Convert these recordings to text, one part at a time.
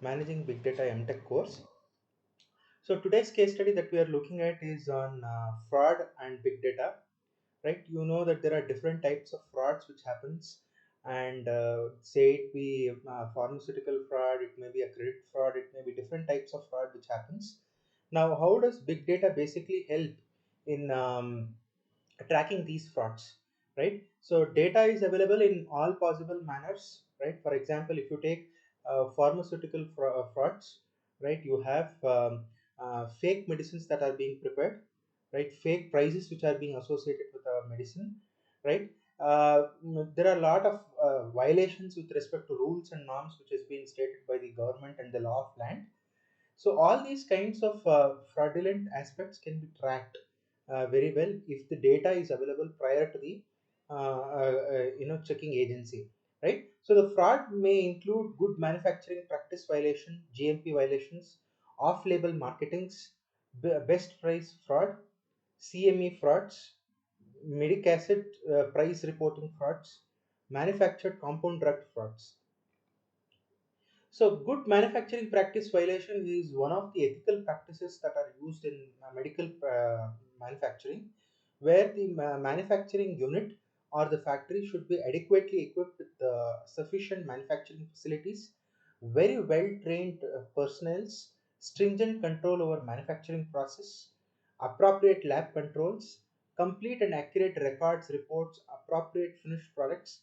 managing Big Data MTech course. So today's case study that we are looking at is on fraud and big data. Right? You know that there are different types of frauds which happens, and say it be pharmaceutical fraud, it may be a credit fraud, it may be different types of fraud which happens. Now, how does big data basically help in tracking these frauds, right? So data is available in all possible manners, right? For example, if you take pharmaceutical frauds, right, you have fake medicines that are being prepared, right, fake prices which are being associated with a medicine, right. There are a lot of violations with respect to rules and norms which has been stated by the government and the law of land. So all these kinds of fraudulent aspects can be tracked very well if the data is available prior to the checking agency, right? So the fraud may include good manufacturing practice violation, GMP violations, off-label marketings, best price fraud, CME frauds, medic acid price reporting frauds, manufactured compound drug frauds. So, good manufacturing practice violation is one of the ethical practices that are used in medical manufacturing, where the manufacturing unit or the factory should be adequately equipped with sufficient manufacturing facilities, very well trained personnel, stringent control over manufacturing process, appropriate lab controls, complete and accurate records, reports, appropriate finished products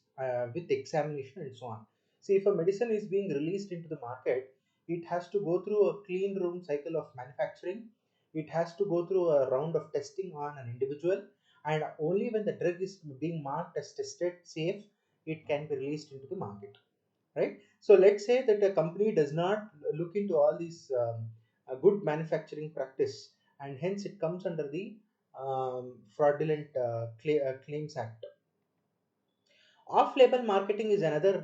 with examination, and so on. See, if a medicine is being released into the market, it has to go through a clean room cycle of manufacturing. It has to go through a round of testing on an individual, and only when the drug is being marked as tested safe, it can be released into the market. Right? So let's say that a company does not look into all these a good manufacturing practice, and hence it comes under the fraudulent claims act. Off-label marketing is another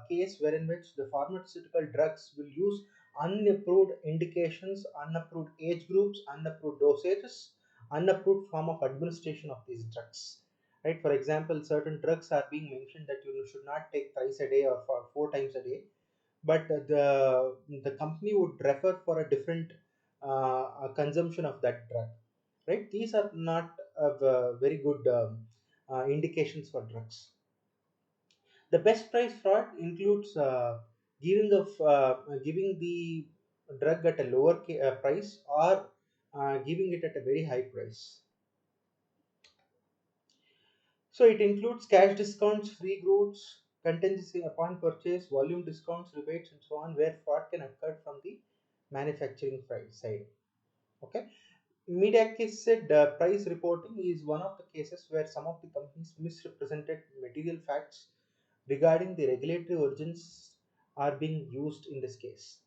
case wherein which the pharmaceutical drugs will use unapproved indications, unapproved age groups, unapproved dosages, unapproved form of administration of these drugs. Right? For example, certain drugs are being mentioned that you should not take thrice a day or for 4 times a day, but the company would refer for a different consumption of that drug. Right? These are not very good indications for drugs. The best price fraud includes giving the drug at a lower price, or giving it at a very high price. So it includes cash discounts, free goods, contingency upon purchase, volume discounts, rebates, and so on, where fraud can occur from the manufacturing price side. Okay. Mid-accurate price reporting is one of the cases where some of the companies misrepresented material facts regarding the regulatory origins are being used in this case.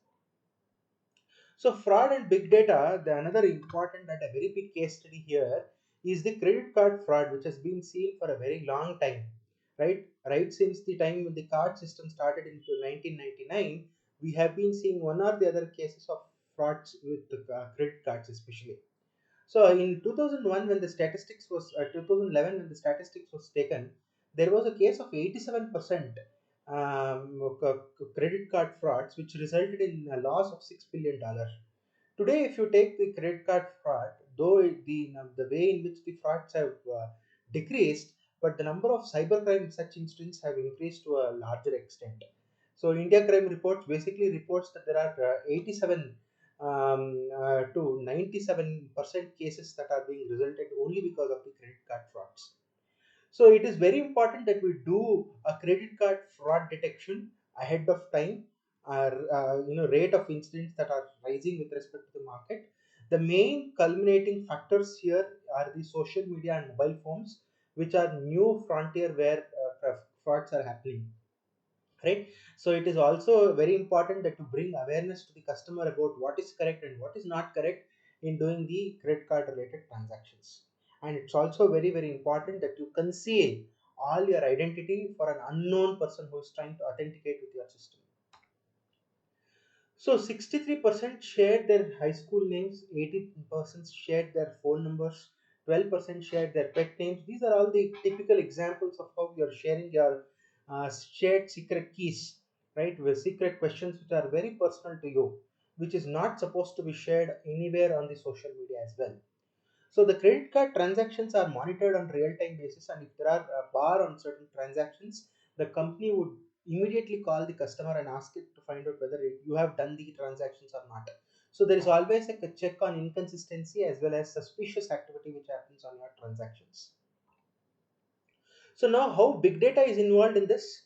So fraud and big data, the another important and a very big case study here is the credit card fraud, which has been seen for a very long time, right? Right since the time when the card system started in 1999, we have been seeing one or the other cases of frauds with the credit cards, especially. So in 2001, when the statistics was 2011, when the statistics was taken, there was a case of 87% credit card frauds, which resulted in a loss of $6 billion. Today, if you take the credit card fraud, though the way in which the frauds have decreased, but the number of cybercrime such incidents have increased to a larger extent. So India Crime Reports basically reports that there are 87 to 97% cases that are being resulted only because of the credit card frauds. So it is very important that we do a credit card fraud detection ahead of time. Rate of incidents that are rising with respect to the market. The main culminating factors here are the social media and mobile phones, which are new frontier where frauds are happening. Right. So it is also very important that to bring awareness to the customer about what is correct and what is not correct in doing the credit card related transactions. And it's also very important that you conceal all your identity for an unknown person who is trying to authenticate with your system. So 63% shared their high school names, 80% shared their phone numbers, 12% shared their pet names. These are all the typical examples of how you're sharing your shared secret keys right? With secret questions which are very personal to you, which is not supposed to be shared anywhere on the social media as well. So the credit card transactions are monitored on real-time basis, and if there are a bar on certain transactions, the company would immediately call the customer and ask it to find out whether you have done the transactions or not. So there is always a check on inconsistency as well as suspicious activity which happens on your transactions. So now how big data is involved in this?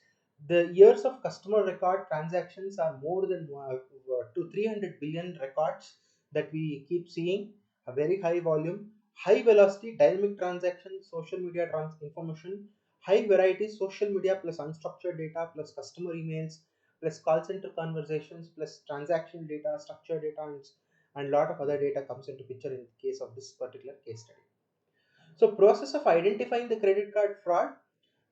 The years of customer record transactions are more than to 300 billion records that we keep seeing, a very high volume, high velocity, dynamic transaction, social media information, high variety, social media plus unstructured data plus customer emails plus call center conversations plus transaction data, structured data, and lot of other data comes into picture in the case of this particular case study. So process of identifying the credit card fraud.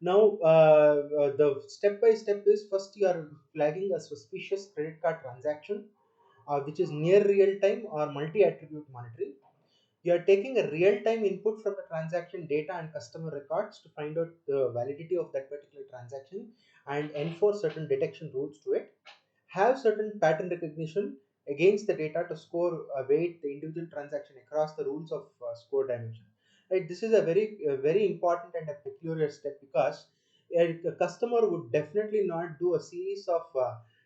Now, the step by step is first you are flagging a suspicious credit card transaction, which is near real time or multi attribute monitoring. You are taking a real time input from the transaction data and customer records to find out the validity of that particular transaction and enforce certain detection rules to it. Have certain pattern recognition against the data to score weight the individual transaction across the rules of score dimension. Right, this is a very important and a peculiar step because a customer would definitely not do a series of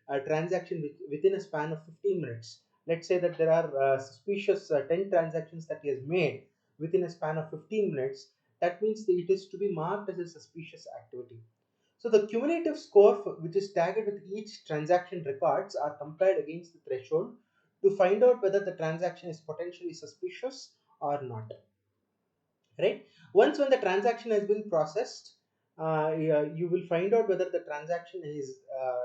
a transaction within a span of 15 minutes. Let's say that there are suspicious 10 transactions that he has made within a span of 15 minutes. That means that it is to be marked as a suspicious activity. So the cumulative score which is tagged with each transaction records are compared against the threshold to find out whether the transaction is potentially suspicious or not. Right? Once when the transaction has been processed, yeah, you will find out whether the transaction is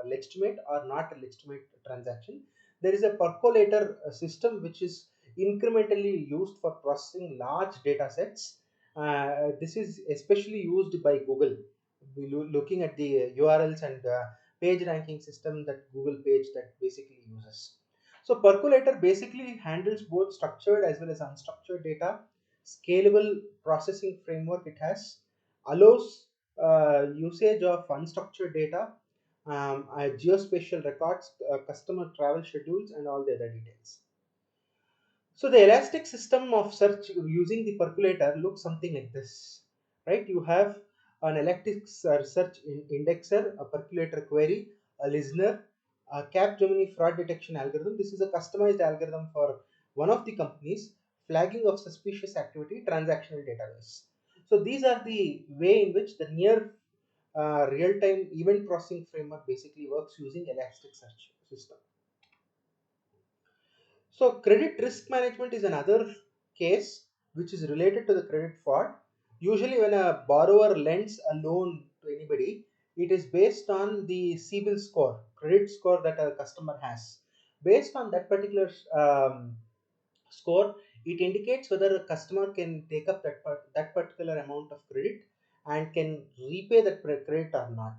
legitimate or not a legitimate transaction. There is a percolator system which is incrementally used for processing large data sets. This is especially used by Google. Looking at the URLs and page ranking system that Google page that basically uses. So percolator basically handles both structured as well as unstructured data. Scalable processing framework it has, allows usage of unstructured data, geospatial records, customer travel schedules, and all the other details. So the elastic system of search using the percolator looks something like this, right? You have an elastic search indexer, a percolator query, a listener, a Capgemini fraud detection algorithm. This is a customized algorithm for one of the companies, flagging of suspicious activity, transactional database. So these are the way in which the near real-time event processing framework basically works using elastic search system. So credit risk management is another case which is related to the credit fraud. Usually when a borrower lends a loan to anybody, it is based on the CIBIL score, credit score that a customer has. Based on that particular score, it indicates whether a customer can take up that particular amount of credit and can repay that credit or not.